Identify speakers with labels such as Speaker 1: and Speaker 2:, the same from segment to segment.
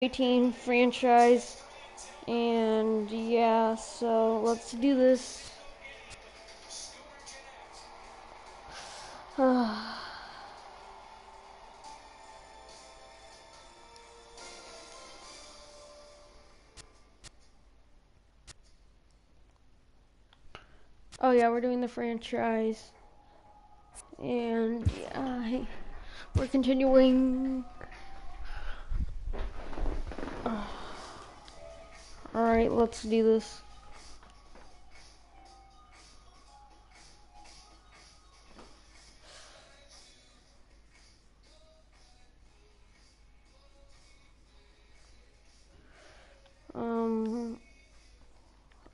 Speaker 1: 18 franchise, and yeah, so let's do this. Oh yeah, we're doing the franchise, and yeah, we're continuing. Alright, let's do this.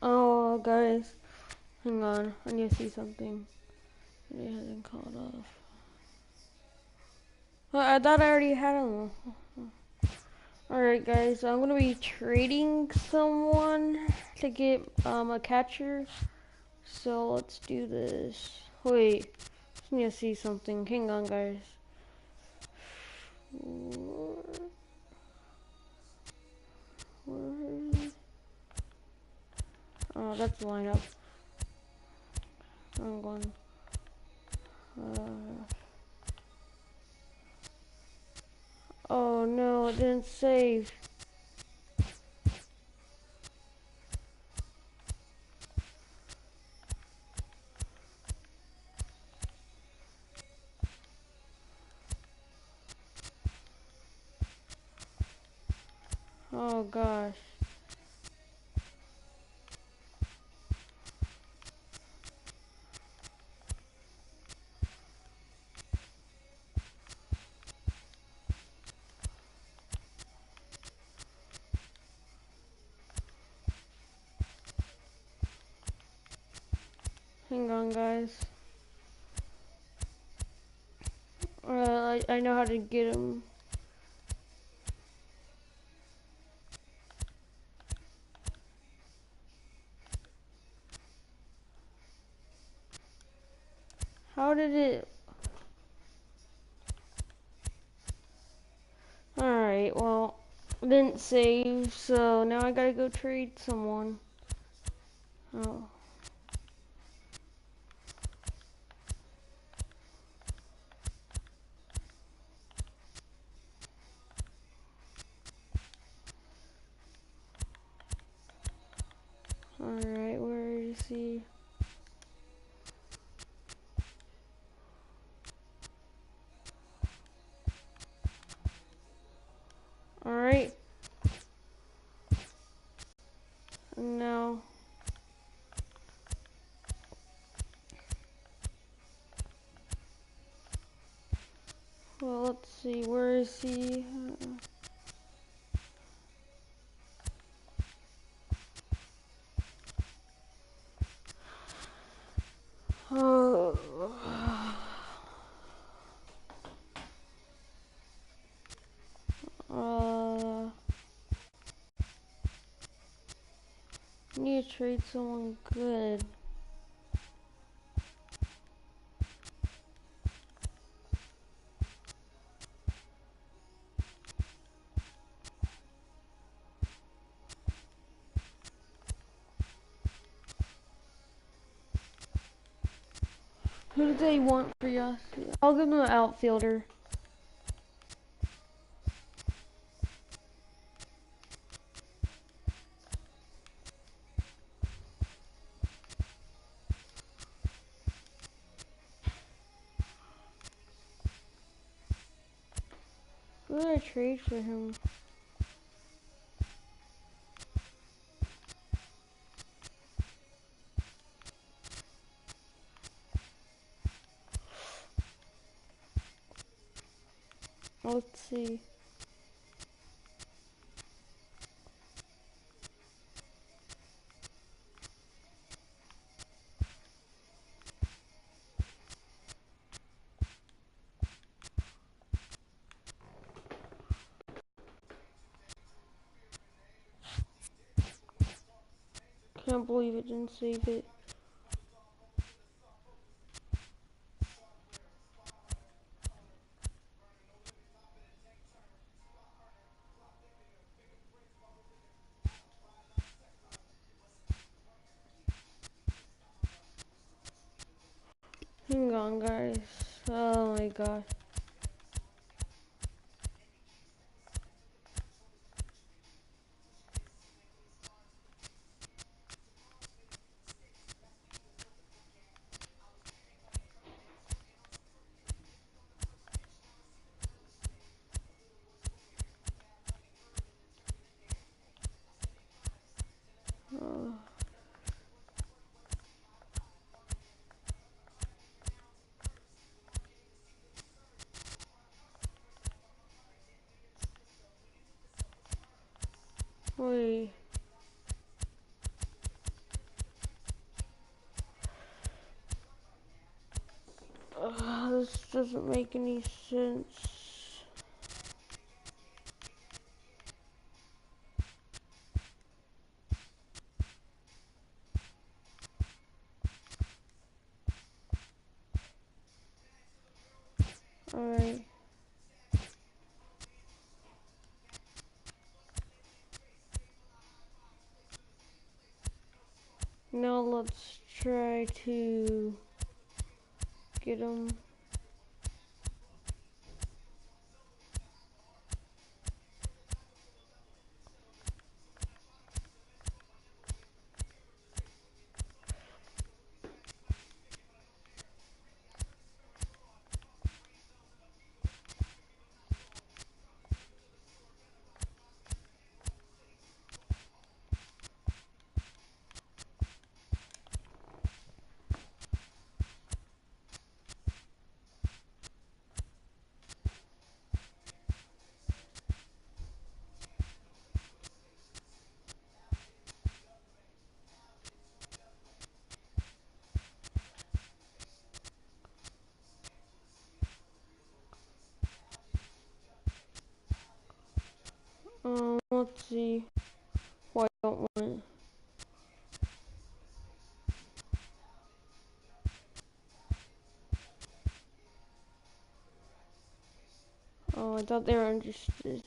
Speaker 1: Oh guys, hang on, I need to see something. It hasn't called off. I thought I already had them. Alright guys, I'm gonna be trading someone to get a catcher. So let's do this. Wait, I need to see something. Hang on guys. Oh, that's the lineup. I'm going. Oh no, it didn't save. Oh gosh. Hang on guys. I know how to get him. How did it? Alright, well, it didn't save, so now I gotta go trade someone. Oh. Alright, where is he? Alright. Now. Well, let's see, where is he? Oh. I need to trade someone good. Who do they want for us? I'll give them an outfielder. Who did I trade for him? Let's see. Can't believe it didn't save it. Hang on, guys. Oh my god. Uh, wait. This doesn't make any sense. Alright. Now let's try to get him. Let's see. Why I don't want it. Oh, I thought they were interested.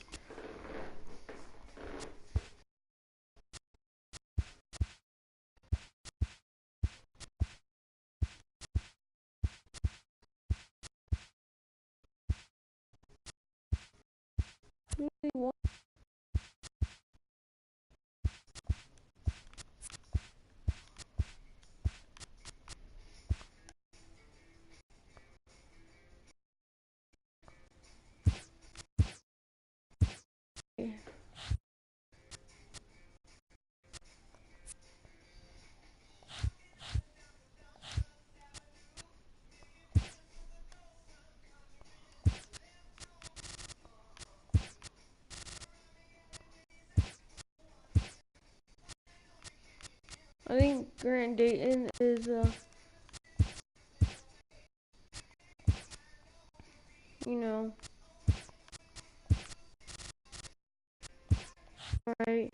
Speaker 1: Really want. I think Grand Dayton is you know, right.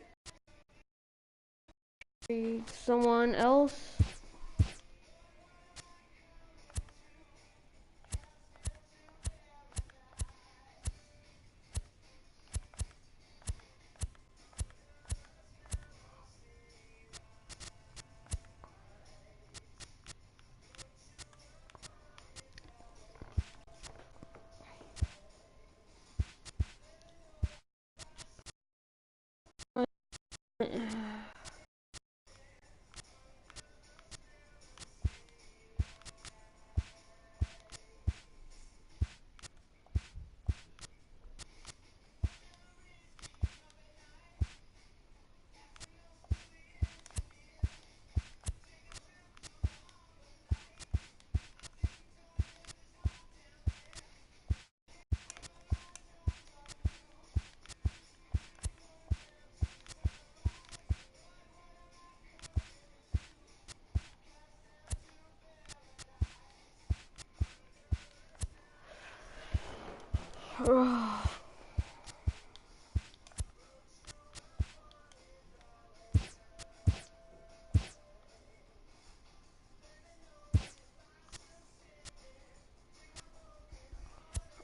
Speaker 1: Someone else.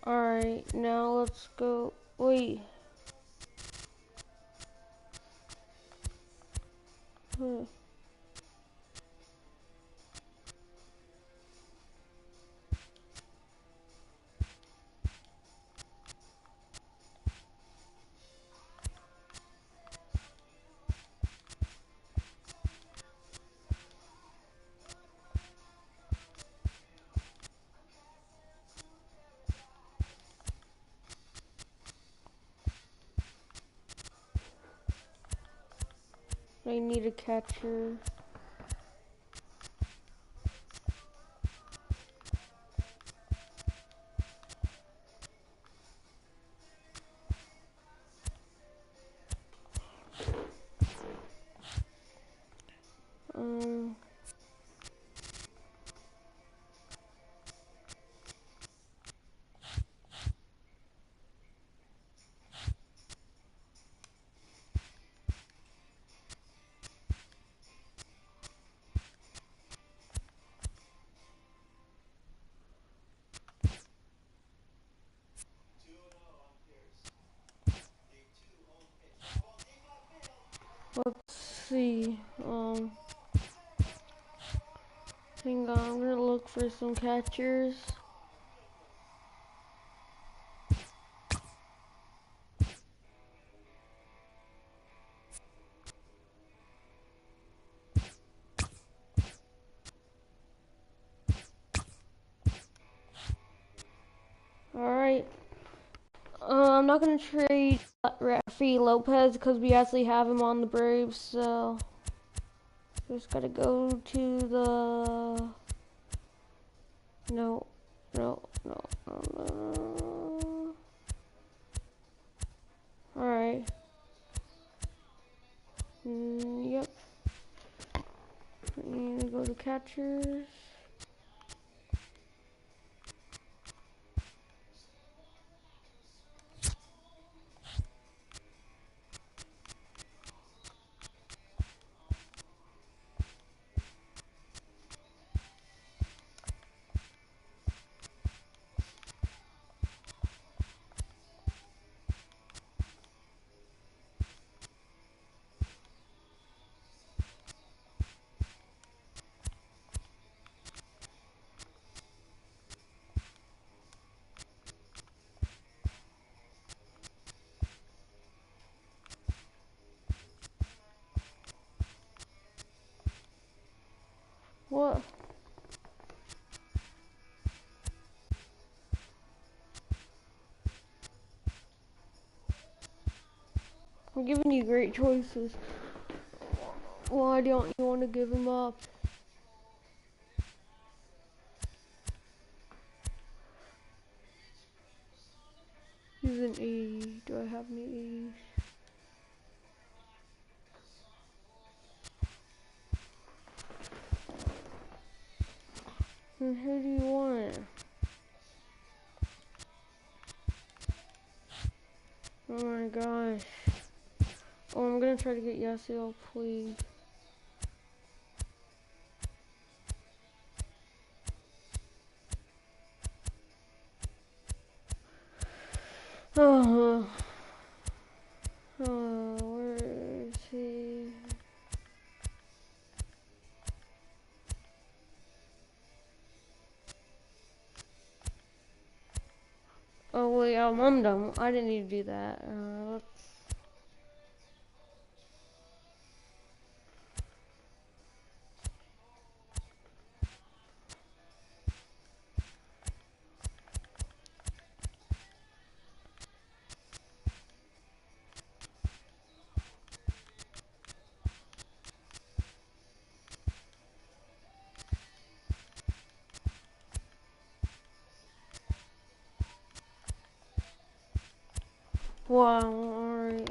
Speaker 1: Alright, now let's go. Wait. Huh. I need a catcher. Um, let's see. Hang on, I'm gonna look for some catchers. Alright. I'm not gonna trade Rafi Lopez because we actually have him on the Braves, so just gotta go to the no. Alright. Yep. I need to go to catchers. What? I'm giving you great choices. Why don't you want to give him up? He's an 80. Do I have any 80s? Then who do you want? Oh my gosh. Oh, I'm gonna try to get Yasiel, please. Oh, where is he? Oh wait, I'm dumb. I didn't need to do that. Wow, alright.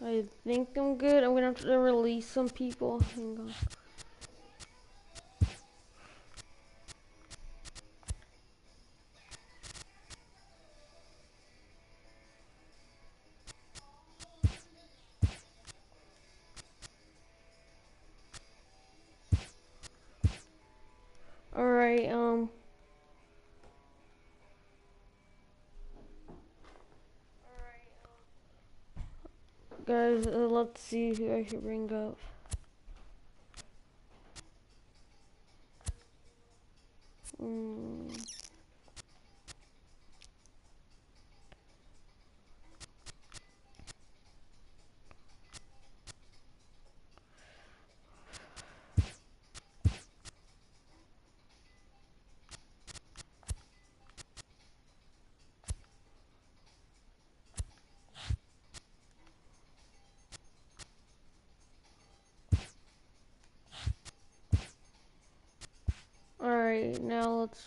Speaker 1: I think I'm good. I'm gonna have to release some people. Hang on. Alright, guys, let's see who I should bring up. let's.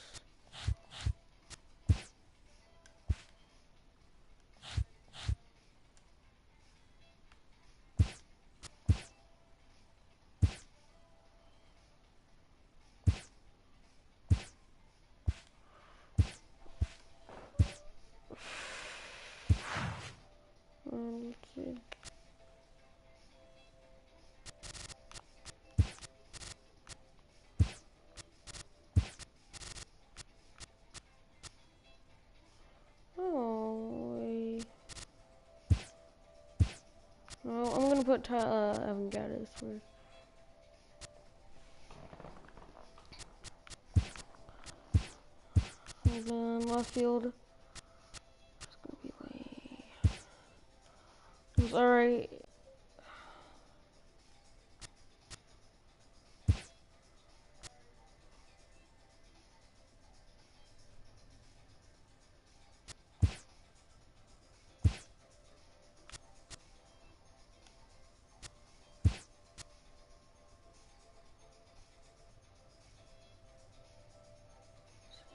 Speaker 1: Let's see. Oh, wait. No, I'm gonna put I haven't got it this word. And then left field. It's gonna be way. It's alright.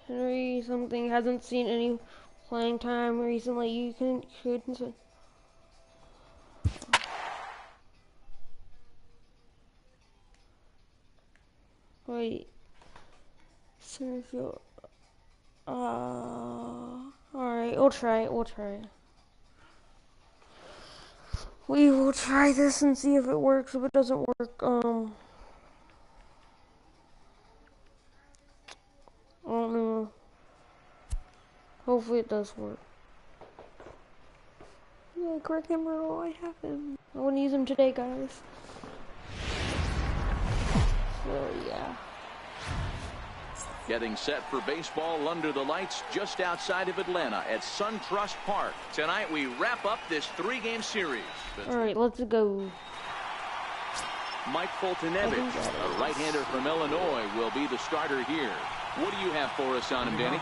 Speaker 1: Henry something hasn't seen any playing time recently. You couldn't say. Wait. Center field. Alright, we'll try it. We will try this and see if it works. If it doesn't work, I don't know. Hopefully it does work. Yeah, correct him or I have him. I want to use him today, guys. So, yeah.
Speaker 2: Getting set for baseball under the lights just outside of Atlanta at SunTrust Park. Tonight we wrap up this 3-game series.
Speaker 1: Alright, let's go.
Speaker 2: Mike Fultonevich, a right-hander from Illinois, will be the starter here. What do you have for us on him, Danny?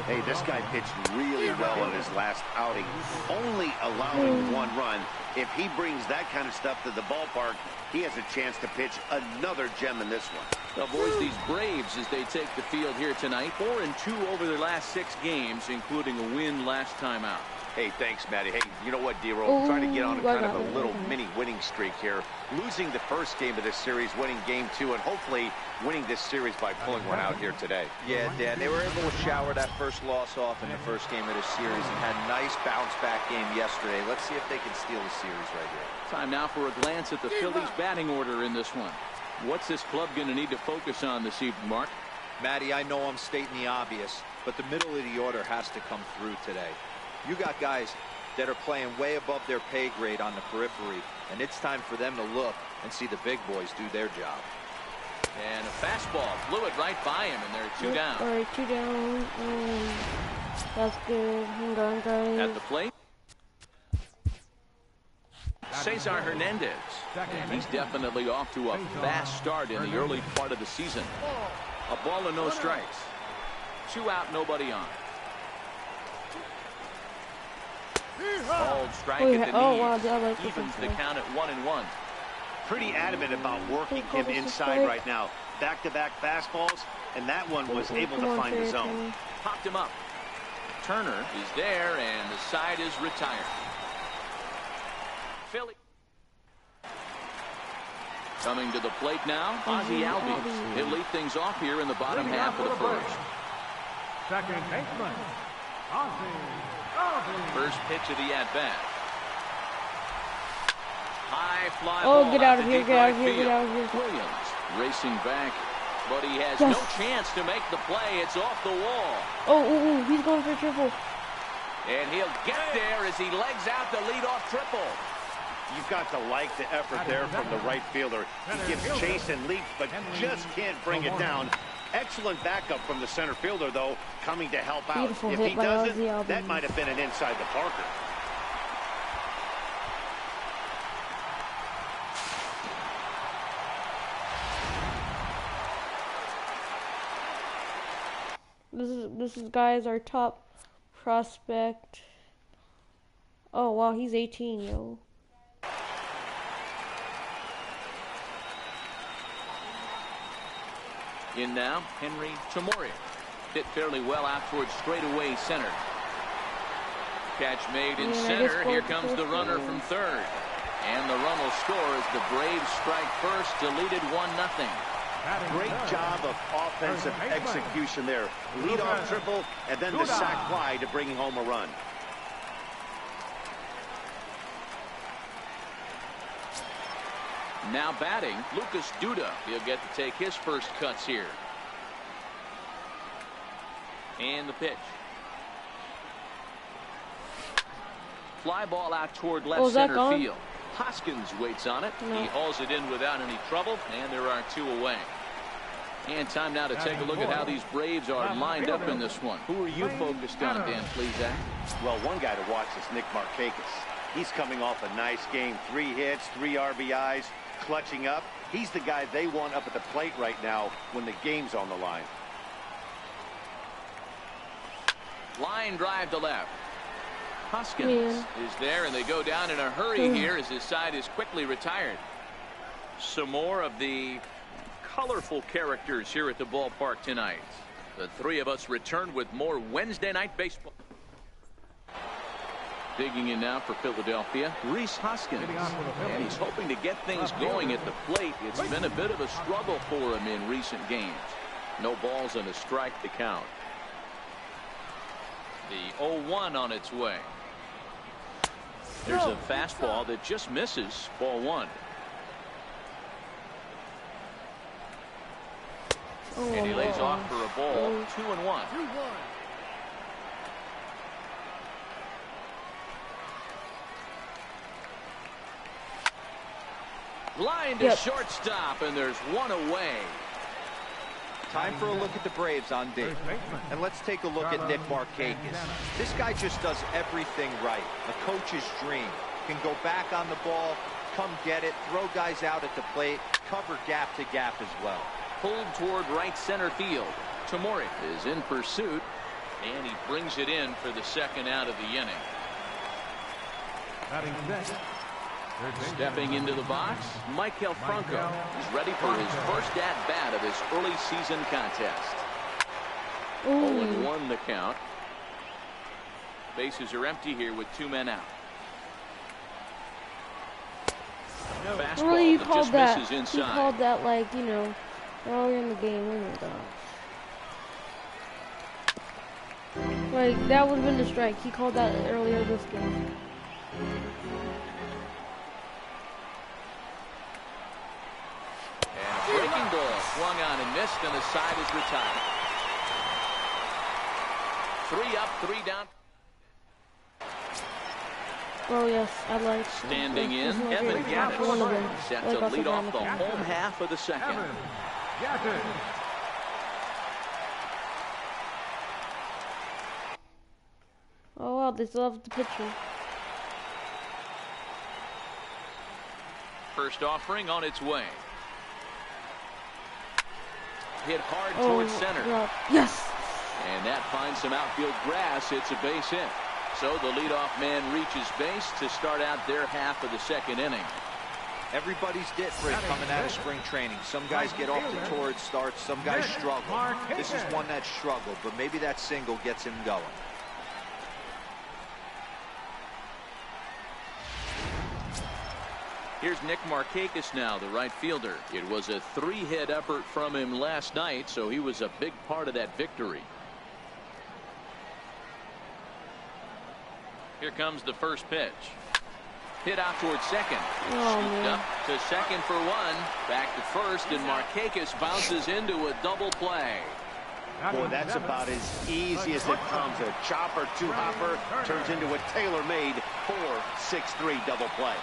Speaker 3: Hey, this guy pitched really well in his last outing, only allowing 1 run. If he brings that kind of stuff to the ballpark, he has a chance to pitch another gem in this one.
Speaker 2: Now, boys, these Braves, as they take the field here tonight, 4-2 over their last 6 games, including a win last time out.
Speaker 3: Hey, thanks, Matty. Hey, you know what, D-Roll? Trying to get on kind of a little mini winning streak here. Losing the first game of this series, winning game 2, and hopefully winning this series by pulling one out here today.
Speaker 4: Yeah, Dan, they were able to shower that first loss off in the first game of this series and had a nice bounce-back game yesterday. Let's see if they can steal the series right here.
Speaker 2: Time now for a glance at the Phillies' batting order in this one. What's this club going to need to focus on this evening, Mark?
Speaker 4: Matty, I know I'm stating the obvious, but the middle of the order has to come through today. You got guys that are playing way above their pay grade on the periphery, and it's time for them to look and see the big boys do their job.
Speaker 2: And a fastball flew it right by him, and they're 2 down.
Speaker 1: Alright, 2 down. That's good. Hang on, guys.
Speaker 2: At the plate, Cesar Hernandez. He's definitely off to a fast start in the early part of the season. A ball and no strikes. 2 out, nobody on. Called strike at the knee.
Speaker 1: Wow,
Speaker 2: Evens the count at 1-1.
Speaker 3: Pretty adamant about working him inside right now. Back-to-back fastballs, and that one was able to find the zone.
Speaker 2: Popped him up. Turner is there, and the side is retired. Philly. Coming to the plate now, Ozzie Albies. He'll lead things off here in the bottom half of the first.
Speaker 5: Second baseman, Ozzie.
Speaker 2: First pitch of the at-bat. High fly
Speaker 1: Oh,
Speaker 2: ball
Speaker 1: get out of
Speaker 2: to
Speaker 1: here,
Speaker 2: deep
Speaker 1: get out
Speaker 2: right
Speaker 1: of here,
Speaker 2: field.
Speaker 1: get out of here.
Speaker 2: Williams racing back, but he has
Speaker 1: Yes.
Speaker 2: no chance to make the play. It's off the wall.
Speaker 1: Oh, he's going for a triple.
Speaker 2: And he'll get there as he legs out the leadoff triple.
Speaker 3: You've got to like the effort there from the right fielder. He gives chase and leap, but just can't bring it down. Excellent backup from the center fielder, though, coming to help out.
Speaker 1: Beautiful
Speaker 3: If
Speaker 1: hit
Speaker 3: he
Speaker 1: by
Speaker 3: doesn't,
Speaker 1: Ozzie Albies.
Speaker 3: that might have been an inside the Parker.
Speaker 1: This is guys our top prospect. Oh wow, he's 18, yo.
Speaker 2: In now, Henry Tamori. Hit fairly well out towards straightaway center. Catch made in center. Here comes the runner from third. And the run will score as the Braves strike first to lead it 1-0.
Speaker 3: Great job of offensive execution there. Leadoff triple and then the sac fly to bring home a run.
Speaker 2: Now batting, Lucas Duda. He'll get to take his first cuts here. And the pitch. Fly ball out toward left center field. Hoskins waits on it. No. He hauls it in without any trouble, and there are 2 away. And time now to take a look at how these Braves are lined up in this one. Who are you focused on, Dan Plesac?
Speaker 3: Well, one guy to watch is Nick Markakis. He's coming off a nice game. 3 hits, 3 RBIs, clutching up. He's the guy they want up at the plate right now when the game's on the line.
Speaker 2: Line drive to left. Hoskins is there, and they go down in a hurry here as his side is quickly retired. Some more of the colorful characters here at the ballpark tonight. The 3 of us return with more Wednesday night baseball. Digging in now for Philadelphia, Rhys Hoskins. And he's hoping to get things going at the plate. It's been a bit of a struggle for him in recent games. No balls and a strike to count. The 0-1 on its way. There's a fastball that just misses. Ball 1. And he lays off for a ball. 2-1. Line to shortstop, and there's 1 away.
Speaker 4: Time for a look at the Braves on D. And let's take a look at Nick Markakis. This guy just does everything right. A coach's dream. Can go back on the ball, come get it, throw guys out at the plate, cover gap to gap as well.
Speaker 2: Pulled toward right center field. Tomori is in pursuit, and he brings it in for the second out of the inning. Stepping into the box, Maikel Franco is ready for his first at-bat of his early season contest. 0-1 the count. Bases are empty here with 2 men out. Fastball
Speaker 1: really, you
Speaker 2: that
Speaker 1: called
Speaker 2: just
Speaker 1: that.
Speaker 2: misses inside.
Speaker 1: You called that, like, you know, earlier in the game. Oh my gosh. Like, that would have been the strike. He called that earlier this game.
Speaker 2: Breaking ball swung on and missed, and the side is retired. 3 up, 3 down.
Speaker 1: Oh yes, I like.
Speaker 2: Standing in, Evan Gattis set to lead off the home half of the second.
Speaker 1: Oh wow, they still have the pitcher.
Speaker 2: First offering on its way. Hit hard towards center.
Speaker 1: God. Yes.
Speaker 2: And that finds some outfield grass. It's a base hit. So the leadoff man reaches base to start out their half of the second inning.
Speaker 4: Everybody's different coming out of spring training. Some guys get off to torrid starts. Some guys struggle. This is one that struggled, but maybe that single gets him going.
Speaker 2: Here's Nick Markakis now, the right fielder. It was a 3-hit effort from him last night, so he was a big part of that victory. Here comes the first pitch. Hit out towards second. Scooped up to second for 1. Back to first, and Markakis bounces into a double play.
Speaker 3: Boy, that's about as easy as it comes. A chopper, 2-hopper turns into a tailor-made 4-6-3 double play.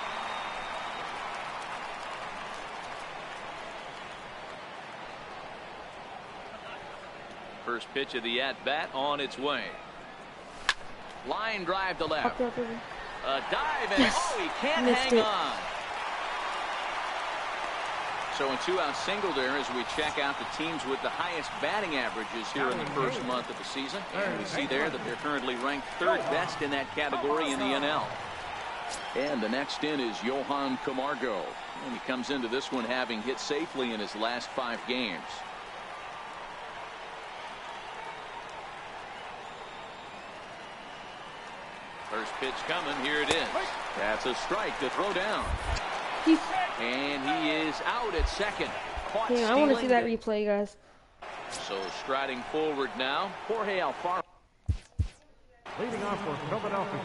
Speaker 2: First pitch of the at-bat on its way. Line drive to left. A dive, and he can't hang on. So a 2-out single there as we check out the teams with the highest batting averages here in the first month of the season. And we see there that they're currently ranked 3rd best in that category in the NL. And the next in is Johan Camargo. And he comes into this one having hit safely in his last 5 games. First pitch coming. Here it is. That's a strike to throw down. And he is out at second. Caught
Speaker 1: I want to see that replay, guys.
Speaker 2: So striding forward now, Jorge Alfaro.
Speaker 5: Leading off for Philadelphia.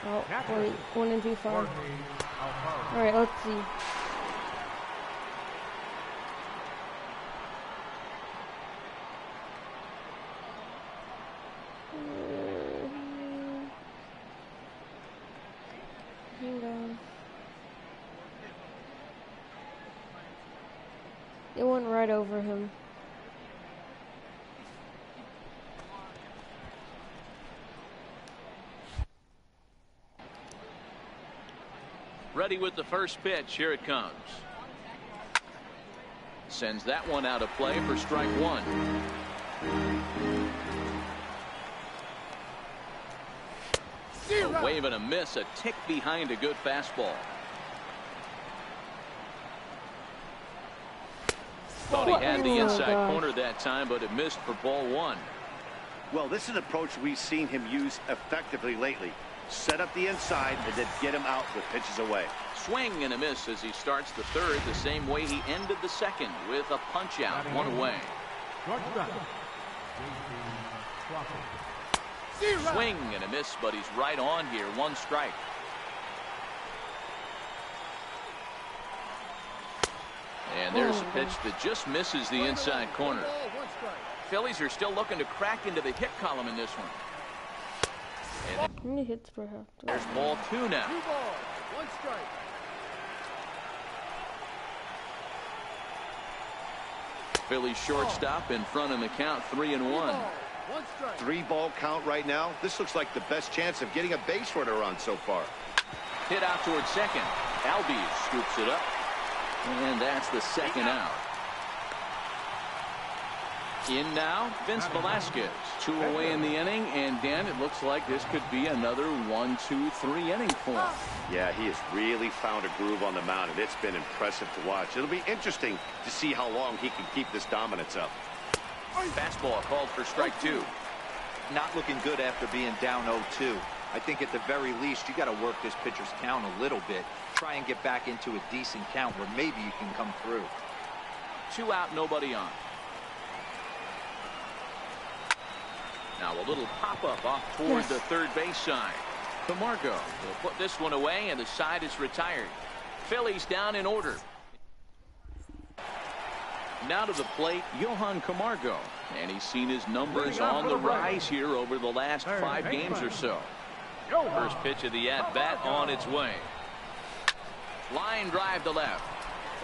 Speaker 1: Oh, wait, 1 and 2 far.
Speaker 5: Jorge Alfaro.
Speaker 1: All right, let's see. Hang on. It went right over him.
Speaker 2: Ready with the first pitch. Here it comes. Sends that one out of play for strike one. A wave and a miss, a tick behind a good fastball. Thought he had the inside corner that time, but it missed for ball one.
Speaker 3: Well, this is an approach we've seen him use effectively lately. Set up the inside and then get him out with pitches away.
Speaker 2: Swing and a miss as he starts the third the same way he ended the second with a punch out, one away. Swing and a miss, but he's right on here. One strike. And there's a pitch that just misses the inside corner. Phillies are still looking to crack into the hit column in this one.
Speaker 1: How many hits per half?
Speaker 2: There's ball two now. Phillies shortstop in front in the count, 3-1.
Speaker 3: 3-ball count right now. This looks like the best chance of getting a base runner on so far.
Speaker 2: Hit out towards second. Albies scoops it up. And that's the second out. In now, Vince Velasquez. 2 away in the inning, and Dan, it looks like this could be another 1-2-3 inning for him.
Speaker 3: Yeah, he has really found a groove on the mound, and it's been impressive to watch. It'll be interesting to see how long he can keep this dominance up.
Speaker 2: Fastball called for strike two.
Speaker 4: Not looking good after being down 0-2. I think at the very least you got to work this pitcher's count a little bit. Try and get back into a decent count where maybe you can come through.
Speaker 2: 2 out, nobody on. Now a little pop-up off toward the third base side. Camargo will put this one away, and the side is retired. Phillies down in order. Now to the plate, Johan Camargo. And he's seen his numbers on the rise here over the last 5 games or so. First pitch of the at-bat on its way. Line drive to left.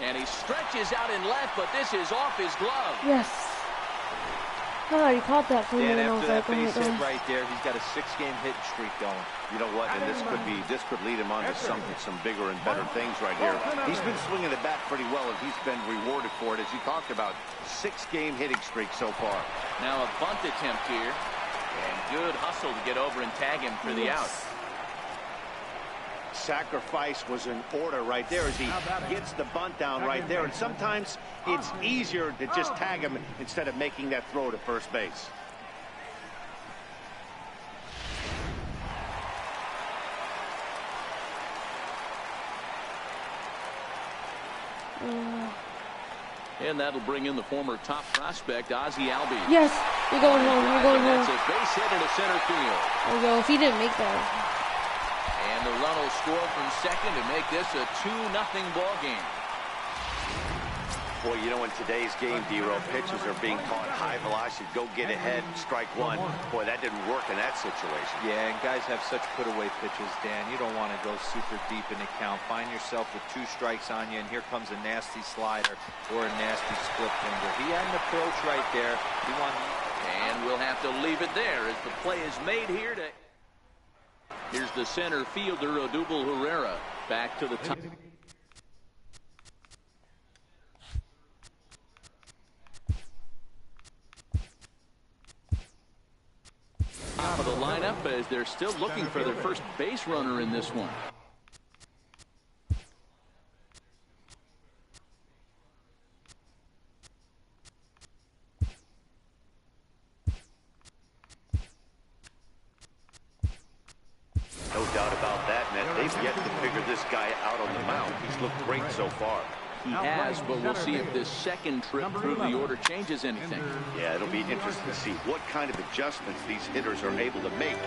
Speaker 2: And he stretches out in left, but this is off his glove.
Speaker 1: Yes. Oh, he caught that for me.
Speaker 4: And
Speaker 1: And I
Speaker 4: after
Speaker 1: was
Speaker 4: that
Speaker 1: like,
Speaker 4: base
Speaker 1: oh my
Speaker 4: hit
Speaker 1: gosh.
Speaker 4: right there, he's got a 6-game hitting streak going.
Speaker 3: You know what? And this could lead him on to some bigger and better things right here. He's been swinging the bat pretty well, and he's been rewarded for it, as you talked about. 6-game hitting streak so far.
Speaker 2: Now a bunt attempt here, and good hustle to get over and tag him for the out.
Speaker 3: Sacrifice was in order right there as he gets the bunt down right there. And sometimes it's easier to just tag him instead of making that throw to first base.
Speaker 2: And that'll bring in the former top prospect, Ozzie Albies.
Speaker 1: Yes, you're going home. You're going home.
Speaker 2: That's a base hit into center field.
Speaker 1: There you go. If he didn't make that.
Speaker 2: And the run will score from second to make this a 2-0 ball game.
Speaker 3: Boy, you know, in today's game, D-Row, pitchers are being taught high velocity. Go get ahead, strike one. Boy, that didn't work in that situation.
Speaker 4: Yeah, and guys have such put-away pitches, Dan. You don't want to go super deep in the count. Find yourself with 2 strikes on you, and here comes a nasty slider or a nasty split finger. He had an approach right there. He wanted.
Speaker 2: And we'll have to leave it there as the play is made here. Here's the center fielder, Odubel Herrera, back to the top. Top of the lineup as they're still looking for their first base runner in this one.
Speaker 3: No they've yet to figure this guy out on the mound. He's looked great so far.
Speaker 2: He has, but we'll see if this second trip through the order changes anything.
Speaker 3: Yeah, it'll be interesting to see what kind of adjustments these hitters are able to make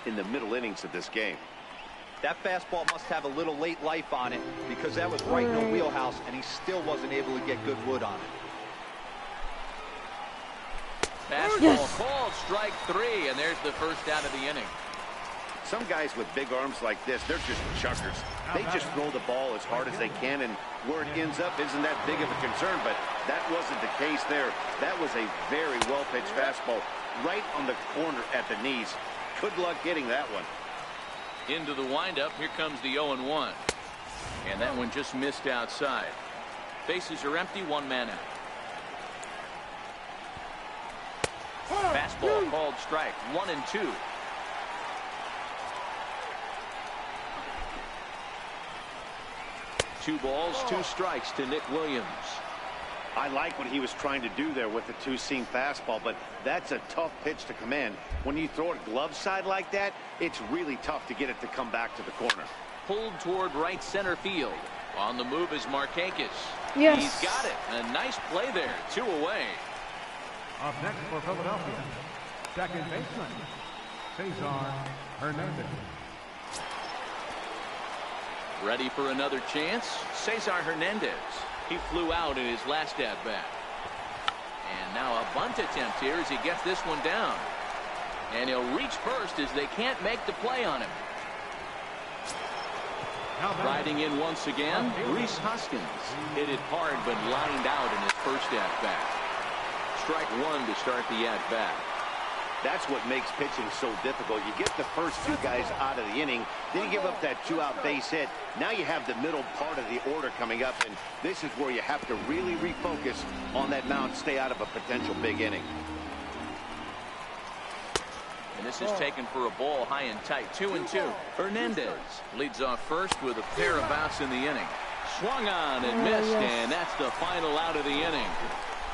Speaker 3: in the middle innings of this game.
Speaker 4: That fastball must have a little late life on it because that was right in the wheelhouse, and he still wasn't able to get good wood on it.
Speaker 2: Fastball called, strike 3, and there's the first out of the inning.
Speaker 3: Some guys with big arms like this, they're just chuckers. They just throw the ball as hard as they can, and where it ends up isn't that big of a concern, but that wasn't the case there. That was a very well-pitched fastball right on the corner at the knees. Good luck getting that one.
Speaker 2: Into the windup, here comes the 0-1. And that one just missed outside. Bases are empty, 1 man out. Fastball called strike, 1-2. 2 balls, 2 strikes to Nick Williams.
Speaker 3: I like what he was trying to do there with the 2-seam fastball, but that's a tough pitch to command. When you throw it glove side like that, it's really tough to get it to come back to the corner.
Speaker 2: Pulled toward right center field. On the move is Markakis.
Speaker 1: Yes.
Speaker 2: He's got it. A nice play there. 2 away.
Speaker 5: Up next for Philadelphia, second baseman, Cesar Hernandez.
Speaker 2: Ready for another chance? Cesar Hernandez. He flew out in his last at-bat. And now a bunt attempt here as he gets this one down. And he'll reach first as they can't make the play on him. Riding in once again, Rhys Hoskins. Hit it hard but lined out in his first at-bat. Strike 1 to start the at-bat.
Speaker 3: That's what makes pitching so difficult. You get the first 2 guys out of the inning, then you give up that 2-out base hit. Now you have the middle part of the order coming up, and this is where you have to really refocus on that mound, stay out of a potential big inning.
Speaker 2: And this is taken for a ball high and tight. 2-2. Hernandez leads off first with a pair of outs in the inning. Swung on and missed, and that's the final out of the inning.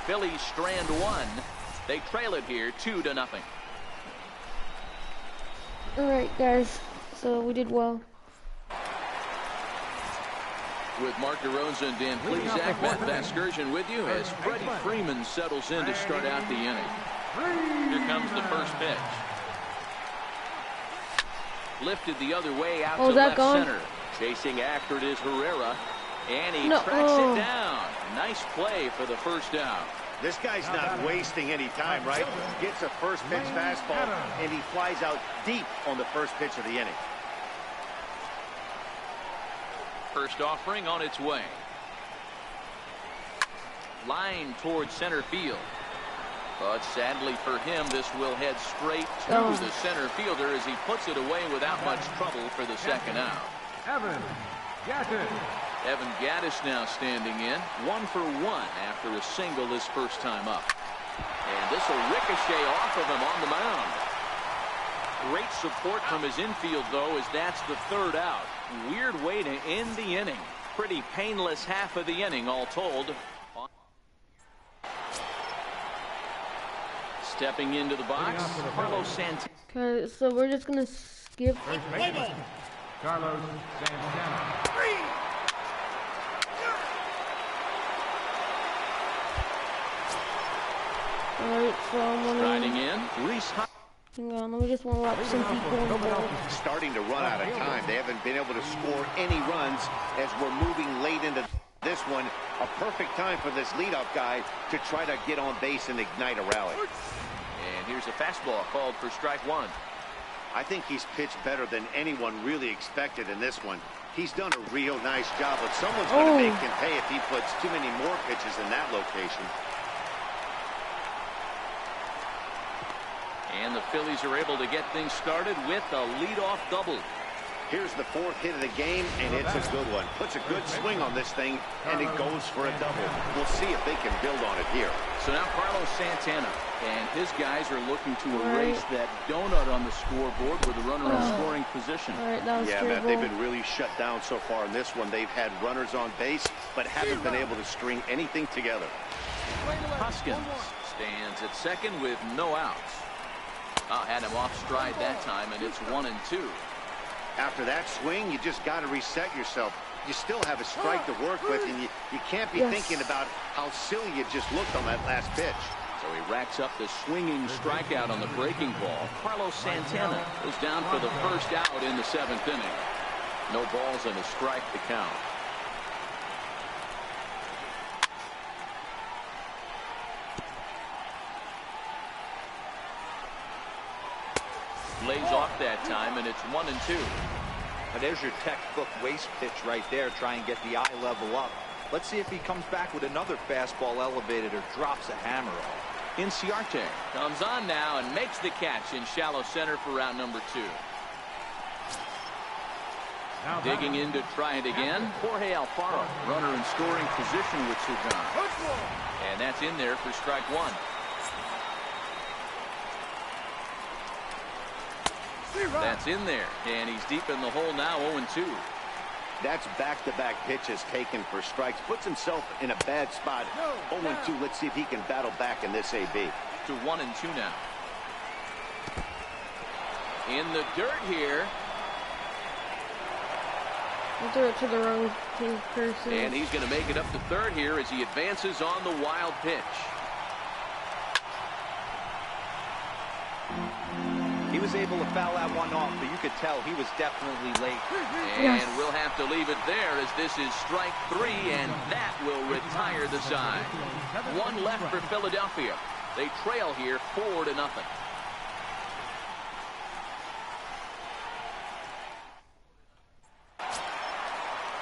Speaker 2: Phillies strand 1. They trail it here 2-0.
Speaker 1: Alright, guys. So we did well.
Speaker 2: With Mark DeRosa and Dan Plesac, Matt Vasgersian with you as Freddie Freeman settles in to start out the inning. Here comes the first pitch. Lifted the other way out to left center. Chasing after it is Herrera. And he tracks it down. Nice play for the first out.
Speaker 3: This guy's not wasting any time, right? Gets a first pitch fastball, and he flies out deep on the first pitch of the inning.
Speaker 2: First offering on its way. Line towards center field. But sadly for him, this will head straight to the center fielder as he puts it away without much trouble for the second out. Evan Gattis now standing in. 1 for 1 after a single his first time up. And this will ricochet off of him on the mound. Great support from his infield, though, as that's the third out. Weird way to end the inning. Pretty painless half of the inning, all told. Stepping into the box, Carlos Santana.
Speaker 1: Okay, so we're just going to skip.
Speaker 5: Carlos Santana.
Speaker 1: Alright, so I'm gonna...
Speaker 2: Riding in, Rhys.
Speaker 1: Hang on, let me just want to watch some people involved.
Speaker 3: Starting to run out of time. They haven't been able to score any runs as we're moving late into this one. A perfect time for this leadoff guy to try to get on base and ignite a rally.
Speaker 2: And here's a fastball called for strike 1.
Speaker 3: I think he's pitched better than anyone really expected in this one. He's done a real nice job, but someone's going to make him pay if he puts too many more pitches in that location.
Speaker 2: And the Phillies are able to get things started with a leadoff double.
Speaker 3: Here's the 4th hit of the game, and it's a good one. Puts a good swing on this thing, and it goes for a double. We'll see if they can build on it here.
Speaker 2: So now Carlos Santana and his guys are looking to erase that donut on the scoreboard with a runner in scoring position.
Speaker 3: Yeah, Matt, they've been really shut down so far in this one. They've had runners on base, but haven't been able to string anything together.
Speaker 2: Hoskins stands at second with no outs. Had him off stride that time, and it's 1-2.
Speaker 3: After that swing, you just got to reset yourself. You still have a strike to work with, and you can't be thinking about how silly you just looked on that last pitch.
Speaker 2: So he racks up the swinging strikeout on the breaking ball. Carlos Santana goes down for the first out in the 7th inning. No balls and a strike to count. Lays off that time, and it's 1-2.
Speaker 4: Now there's your textbook waste pitch right there. Try and get the eye level up. Let's see if he comes back with another fastball elevated or drops a hammer off.
Speaker 2: Inciarte comes on now and makes the catch in shallow center for round number 2. Digging in to try it again, Jorge Alfaro, runner in scoring position with 2 gone. And that's in there for strike 1. That's in there, and he's deep in the hole now, 0-2.
Speaker 3: That's back-to-back pitches taken for strikes. Puts himself in a bad spot. 0-2. Let's see if he can battle back in this AB.
Speaker 2: To 1-2 now. In the dirt here.
Speaker 1: I threw it to the wrong person.
Speaker 2: And he's going to make it up to third here as he advances on the wild pitch.
Speaker 4: He was able to foul that one off, but you could tell he was definitely late.
Speaker 2: And we'll have to leave it there as this is strike 3, and that will retire the side. 1 left for Philadelphia. They trail here 4-0.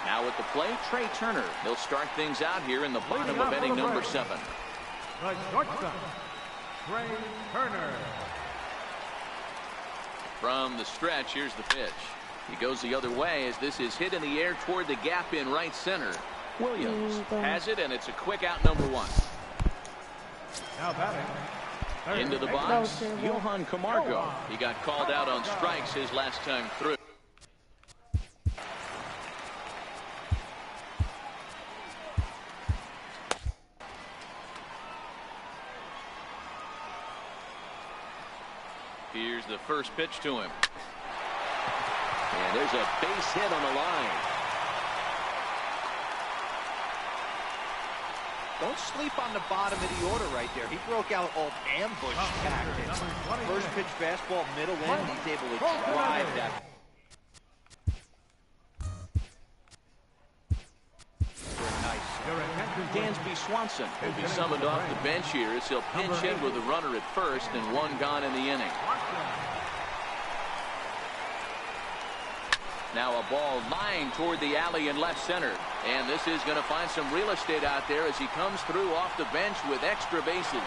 Speaker 2: Now at the plate, Trey Turner. They'll start things out here in the bottom of inning number 7.
Speaker 5: The shortstop, Trey Turner.
Speaker 2: From the stretch, here's the pitch. He goes the other way as this is hit in the air toward the gap in right center. Williams has it, and it's a quick out, number 1.
Speaker 5: Now batting.
Speaker 2: Into the box, Johan Camargo. He got called out on strikes his last time through. Here's the first pitch to him. And there's a base hit on the line.
Speaker 4: Don't sleep on the bottom of the order right there. He broke out all ambush tactics. First pitch fastball, middle in. He's able to drive that.
Speaker 2: Dansby Swanson will be summoned off the bench here as he'll pinch hit with a runner at first and 1 gone in the inning. Now a ball lined toward the alley in left center. And this is going to find some real estate out there as he comes through off the bench with extra bases.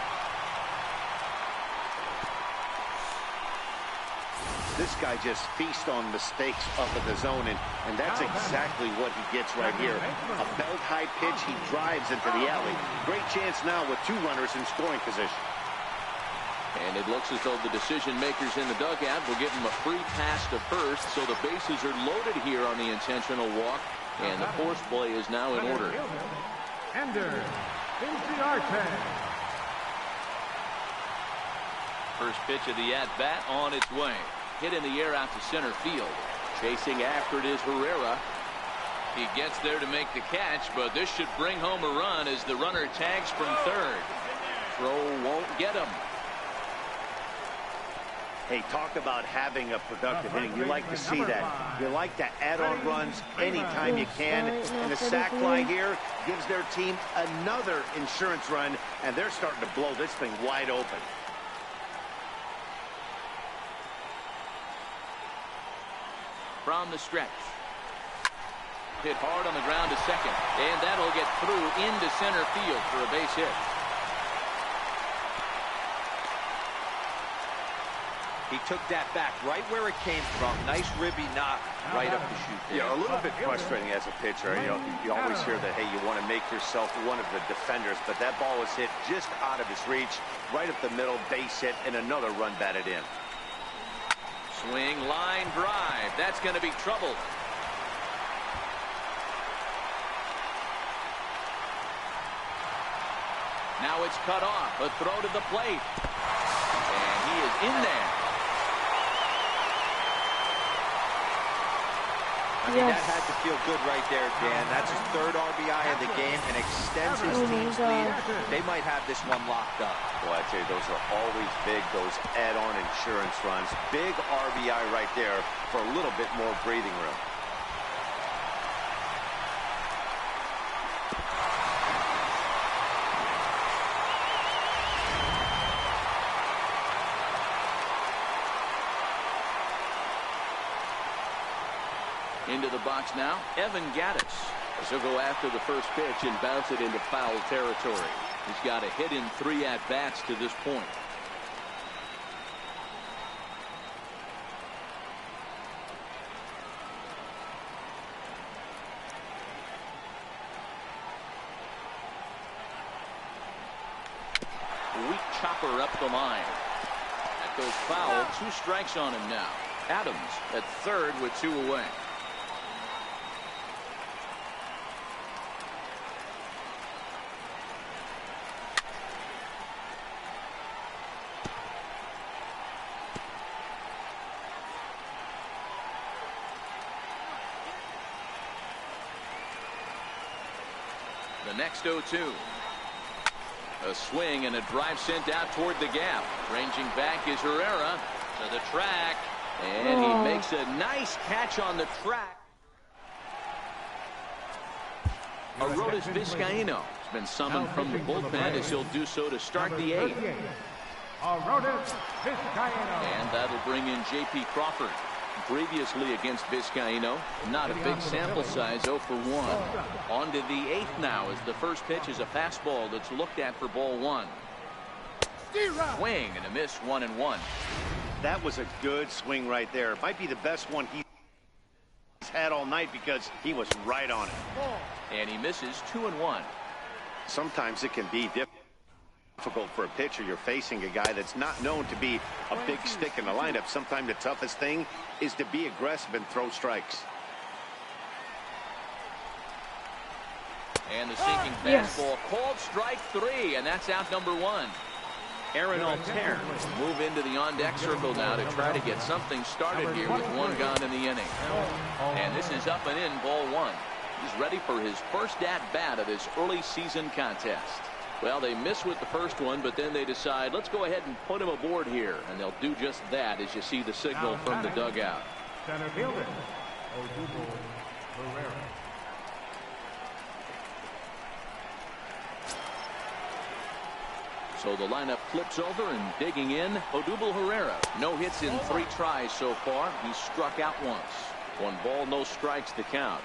Speaker 3: This guy just feasts on mistakes up at the zone, and that's exactly what he gets right here. A belt-high pitch, he drives into the alley. Great chance now with 2 runners in scoring position.
Speaker 2: And it looks as though the decision makers in the dugout will give him a free pass to first, so the bases are loaded here on the intentional walk, and the force play is now in order.
Speaker 5: Ender Inciarte.
Speaker 2: First pitch of the at-bat on its way. Hit in the air out to center field. Chasing after it is Herrera. He gets there to make the catch, but this should bring home a run as the runner tags from third. Throw won't get him.
Speaker 3: Hey, talk about having a productive inning. You like to see that. You like to add on runs anytime you can. And the sac fly here gives their team another insurance run, and they're starting to blow this thing wide open.
Speaker 2: From the stretch. Hit hard on the ground to second. And that'll get through into center field for a base hit.
Speaker 4: He took that back right where it came from. Nice ribby knock right up the chute.
Speaker 3: Yeah, a little bit frustrating as a pitcher. You always hear that, hey, you want to make yourself one of the defenders, but that ball was hit just out of his reach, right up the middle, base hit, and another run batted in.
Speaker 2: Swing, line, drive. That's going to be trouble. Now it's cut off. A throw to the plate. And he is in there.
Speaker 4: I mean, that had to feel good right there, Dan. That's his 3rd RBI of the game and extends his team's lead. They might have this one locked up.
Speaker 3: Well, I tell you, those are always big, those add-on insurance runs. Big RBI right there for a little bit more breathing room.
Speaker 2: Into the box now, Evan Gaddis. He'll go after the first pitch and bounce it into foul territory. He's got a hit in 3 at-bats to this point. Weak chopper up the line. That goes foul. 2 strikes on him now. Adams at 3rd with 2 away. The next 0-2. A swing and a drive sent out toward the gap. Ranging back is Herrera to the track. And he makes a nice catch on the track. Aroldis Vizcaíno has been summoned from the bullpen as he'll do so to start the 8th.
Speaker 5: Aroldis Vizcaíno.
Speaker 2: And that'll bring in J.P. Crawford. Previously against Vizcaíno, not a big sample size, 0 for 1. On to the 8th now as the first pitch is a fastball that's looked at for ball 1. Swing and a miss, 1-1.
Speaker 3: That was a good swing right there. Might be the best one he's had all night because he was right on it.
Speaker 2: And he misses, 2-1.
Speaker 3: Sometimes it can be difficult for a pitcher. You're facing a guy that's not known to be a big stick in the lineup. Sometimes the toughest thing is to be aggressive and throw strikes.
Speaker 2: And the sinking fastball called strike 3, and that's out number 1. Aaron Altair will move into the on-deck circle now to try to get something started here with 1 gone in the inning. And this is up and in, ball 1. He's ready for his first at-bat of this early season contest. Well, they miss with the first one, but then they decide, let's go ahead and put him aboard here. And they'll do just that as you see the signal from the dugout.
Speaker 5: Center fielder, Odubel Herrera.
Speaker 2: So the lineup flips over and digging in, Odubel Herrera. No hits in 3 tries so far. He's struck out once. 1 ball, no strikes to count.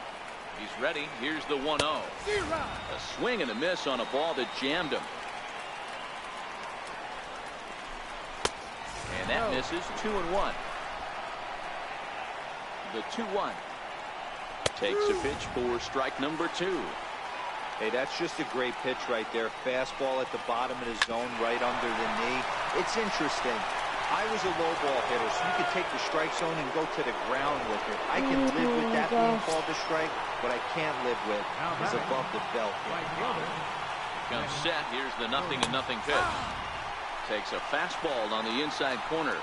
Speaker 2: He's ready. Here's the 1-0. A swing and a miss on a ball that jammed him. And that misses, 2-1. The 2-1. Takes a pitch for strike number 2.
Speaker 4: Hey, that's just a great pitch right there. Fastball at the bottom of the zone, right under the knee. It's interesting. I was a low ball hitter, so you could take the strike zone and go to the ground with it. I can live with that being called a strike. What I can't live with is above the belt.
Speaker 2: Comes set. Here's the 0-0 pitch. Takes a fastball on the inside corner.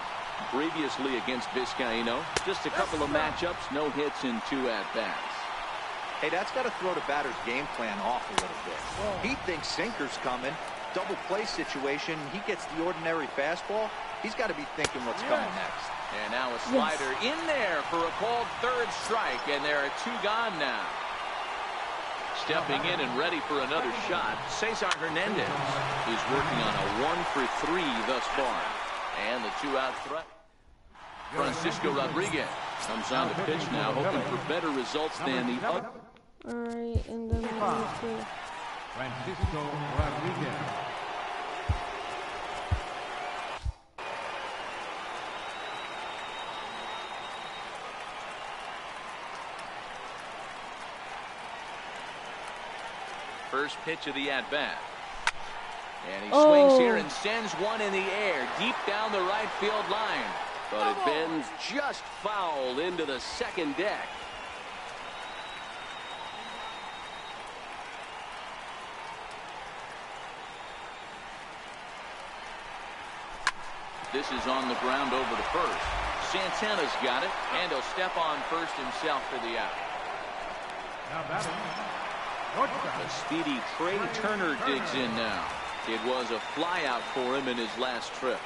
Speaker 2: Previously against Vizcaíno, just a couple of matchups, no hits in 2 at-bats.
Speaker 4: Hey, that's got to throw the batter's game plan off a little bit. He thinks sinker's coming. Double play situation. He gets the ordinary fastball. He's got to be thinking what's coming next.
Speaker 2: And now a slider in there for a called 3rd strike, and there are 2 gone now. Stepping in and ready for another shot, Cesar Hernandez, who's working on a 1 for 3 thus far. And the 2-out threat. Francisco Rodriguez comes on the pitch now, hoping for better results than the other.
Speaker 1: Alright, and then
Speaker 5: Francisco Rodriguez.
Speaker 2: First pitch of the at-bat. And he swings here and sends one in the air deep down the right field line. But it bends just foul into the second deck. This is on the ground over to first. Santana's got it, and he'll step on first himself for the out.
Speaker 5: Now batting,
Speaker 2: A
Speaker 5: shortstop.
Speaker 2: speedy Trey Turner digs in now. It was a flyout for him in his last trip.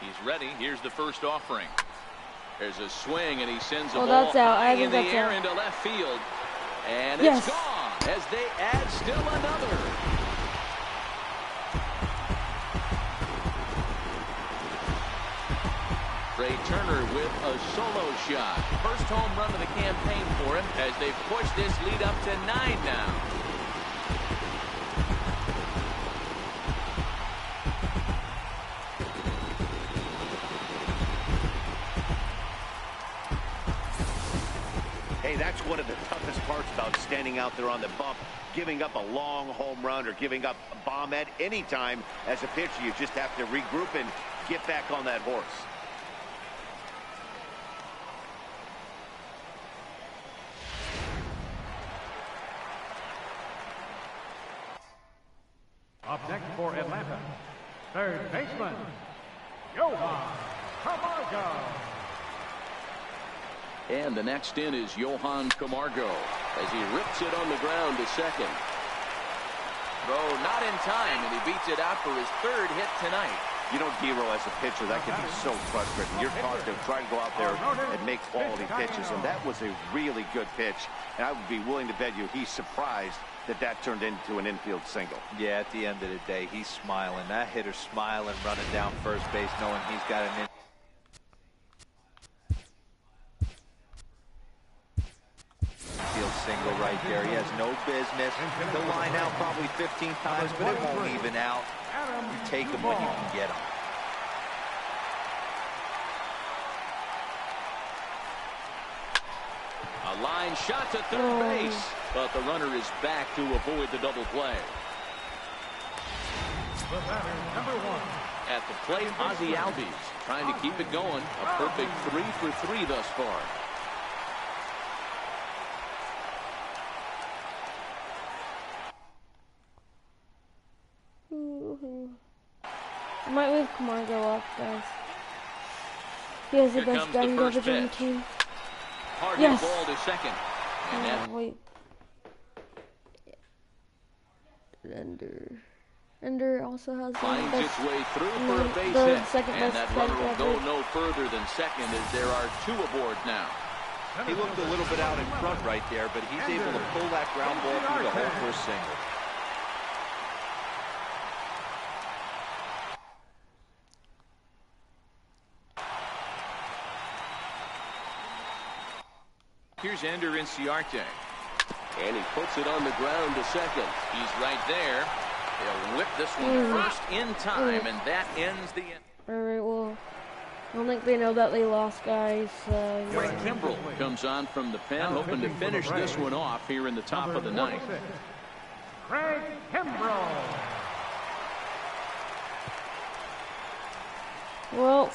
Speaker 2: He's ready. Here's the first offering. There's a swing, and he sends the ball
Speaker 1: that's out.
Speaker 2: high
Speaker 1: I think
Speaker 2: in the
Speaker 1: that's
Speaker 2: air
Speaker 1: out.
Speaker 2: into left field. And
Speaker 1: Yes.
Speaker 2: it's gone as they add still another. Trey Turner with a solo shot. First home run of the campaign for him as they push this lead up to 9 now.
Speaker 3: Hey, that's one of the toughest parts about standing out there on the bump. Giving up a long home run or giving up a bomb at any time as a pitcher. You just have to regroup and get back on that horse.
Speaker 5: Up next for Atlanta, third baseman, Johan Camargo.
Speaker 2: And the next in is Johan Camargo as he rips it on the ground to second. Throw not in time, and he beats it out for his third hit tonight.
Speaker 3: You know, Dero, as a pitcher, that can be so frustrating. You're taught to try to go out there and make quality pitches, and that was a really good pitch. And I would be willing to bet you he's surprised that that turned into an infield single.
Speaker 4: Yeah, at the end of the day, he's smiling. That hitter's smiling, running down first base, knowing he's got an infield single right there. He has no business. He'll line out probably 15 times, but it won't even out. You take him when you can get him.
Speaker 2: A line shot to third base, but the runner is back to avoid the double play.
Speaker 5: The batter, number 1.
Speaker 2: At the plate, Ozzie Albies trying to keep it going. A perfect 3 for 3 thus far.
Speaker 1: I might leave Camargo off, guys. He has the
Speaker 2: Here
Speaker 1: best
Speaker 2: comes the
Speaker 1: batting
Speaker 2: first
Speaker 1: average on the
Speaker 2: pitch.
Speaker 1: team.
Speaker 2: Hard
Speaker 1: Yes.
Speaker 2: ball to second. And that
Speaker 1: Wait. Ender also has the
Speaker 2: finds
Speaker 1: best,
Speaker 2: its way through for a base
Speaker 1: the
Speaker 2: hit.
Speaker 1: second
Speaker 2: And
Speaker 1: best
Speaker 2: that runner will
Speaker 1: batting
Speaker 2: go
Speaker 1: average.
Speaker 2: no further than second as there are 2 aboard now.
Speaker 4: He looked a little bit out in front right there, but he's able to pull that ground ball through the hole for a single.
Speaker 2: Here's Ender Inciarte. And he puts it on the ground to second. He's right there. They'll whip this one first in time, and that ends the inning.
Speaker 1: Alright, well, I don't think they know that they lost, guys.
Speaker 2: Craig Kimbrell comes on from the pen, hoping to finish this one off here in the top of the ninth.
Speaker 5: Craig Kimbrell.
Speaker 1: Well,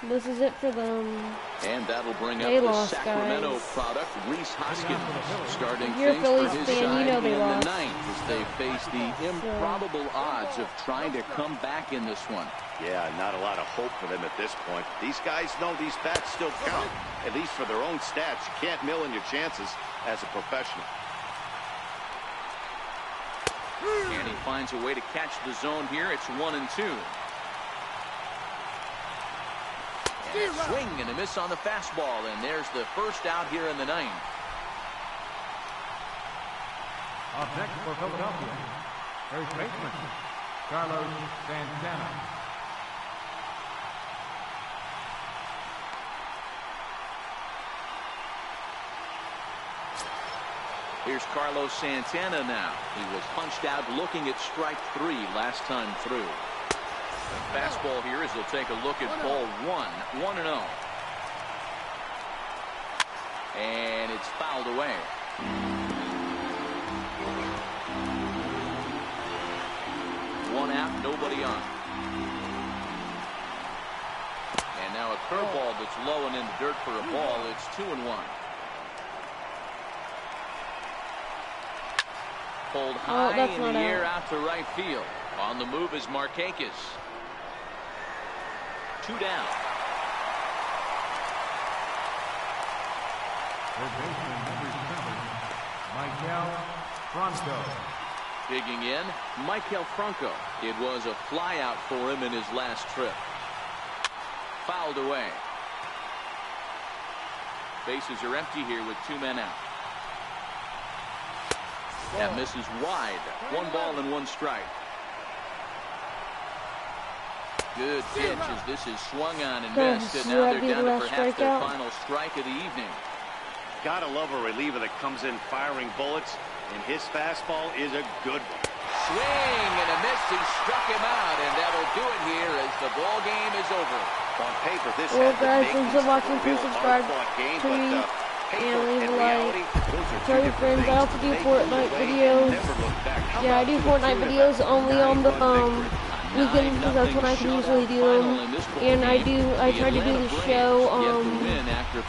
Speaker 1: this is it for them.
Speaker 2: And that'll bring
Speaker 1: They
Speaker 2: up the
Speaker 1: lost,
Speaker 2: Sacramento
Speaker 1: guys.
Speaker 2: product, Rhys Hoskins, starting
Speaker 1: If you're a
Speaker 2: things
Speaker 1: Phillies
Speaker 2: for his
Speaker 1: fan,
Speaker 2: side
Speaker 1: you know they
Speaker 2: in
Speaker 1: lost.
Speaker 2: the ninth as they face the improbable odds of trying to come back in this one.
Speaker 3: Yeah, not a lot of hope for them at this point. These guys know these bats still count, at least for their own stats. You can't mill in your chances as a professional.
Speaker 2: And he finds a way to catch the zone here. It's 1-2. And a swing and a miss on the fastball, and there's the first out here in the ninth.
Speaker 5: Up next for Philadelphia, first baseman, Carlos Santana.
Speaker 2: Here's Carlos Santana now. He was punched out looking at strike 3 last time through. The fastball here as he'll take a look at ball 1-0. And it's fouled away. One out, nobody on. And now a curveball that's low and in the dirt for a ball. It's 2-1. Pulled high in the air out to right field. On the move is Markakis. 2 down.
Speaker 5: Third baseman, number 7, Michael Franco.
Speaker 2: Digging in, Michael Franco. It was a flyout for him in his last trip. Fouled away. Bases are empty here with 2 men out. That misses wide. 1 ball and 1 strike. Good pitch as this is swung on and missed, and now they're down to perhaps their final strike of the evening.
Speaker 3: Gotta love a reliever that comes in firing bullets, and his fastball is a good one.
Speaker 2: Swing and a miss. He struck him out, and that'll do it here as the ball game is over.
Speaker 3: On paper, this
Speaker 1: well,
Speaker 3: has
Speaker 1: guys,
Speaker 3: the
Speaker 1: thanks for watching. Please subscribe
Speaker 3: game,
Speaker 1: to me and leave a
Speaker 3: reality,
Speaker 1: like. Tell your friends. I also do Fortnite videos. Yeah, I do Fortnite videos only on the weekends because that's when I can usually do them. And I try to do the show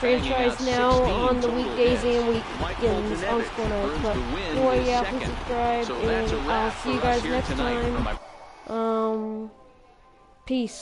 Speaker 1: franchise now on the weekdays and weekends on Fortnite. But anyway, yeah, please subscribe, and I'll see you guys next time. Peace.